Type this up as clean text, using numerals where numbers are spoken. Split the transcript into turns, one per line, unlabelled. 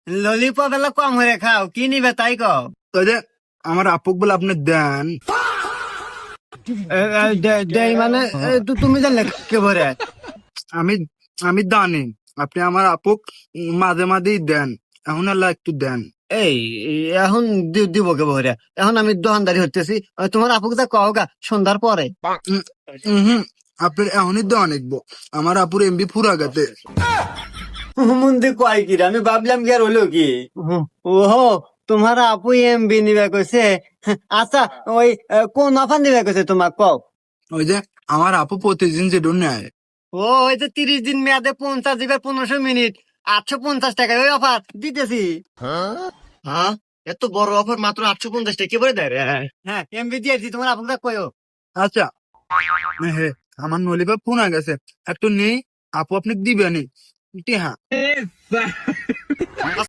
Lollipop এলা কম হয়ে খাও, কি নিবে তাই কও।
তো যে আমার আপুক বলে আপনি দেন।
দেই মানে তুমি জানলে কে ভরে।
আমি আমি জানি আপনি আমার আপুক মাঝে মাঝেই দেন, এখন আল্লাহ একটু দেন।
এই এখন দিব কে ভরে, এখন আমি দোকানদারি হতেছি। তোমার আপুকে তা কও গা সন্ধ্যার পরে।
হম, আপনার এখনই দেওয়া নেকবো, আমার আপুর এমবি ফুরা গেছে।
মন্দির কয় কি রে? আমি ভাবলাম কি আর হলো কি। ওহো, তোমার আপু এমবি নিবে কইছে। আচ্ছা, ওই কোন অফার নিবে কইছে তোমাক কও।
ওই যে আমার আপু প্রতিদিন যেটা নেয়।
ও ওই যে 30 দিন মেয়াদে 50 জিবি 1500 মিনিট 850 টাকা ওই অফার দিতেছি।
হ্যাঁ, এত বড় অফার মাত্র 850 টাকা কে বলে দেয় রে?
হ্যাঁ, এমবি দিয়েছি, তোমার আপুকে কয়ও।
আচ্ছা, হ্যাঁ, আমার নলিবা ফুনা গেছে, একটু নেই আপু আপনি দিবেনি। হ্যাঁ।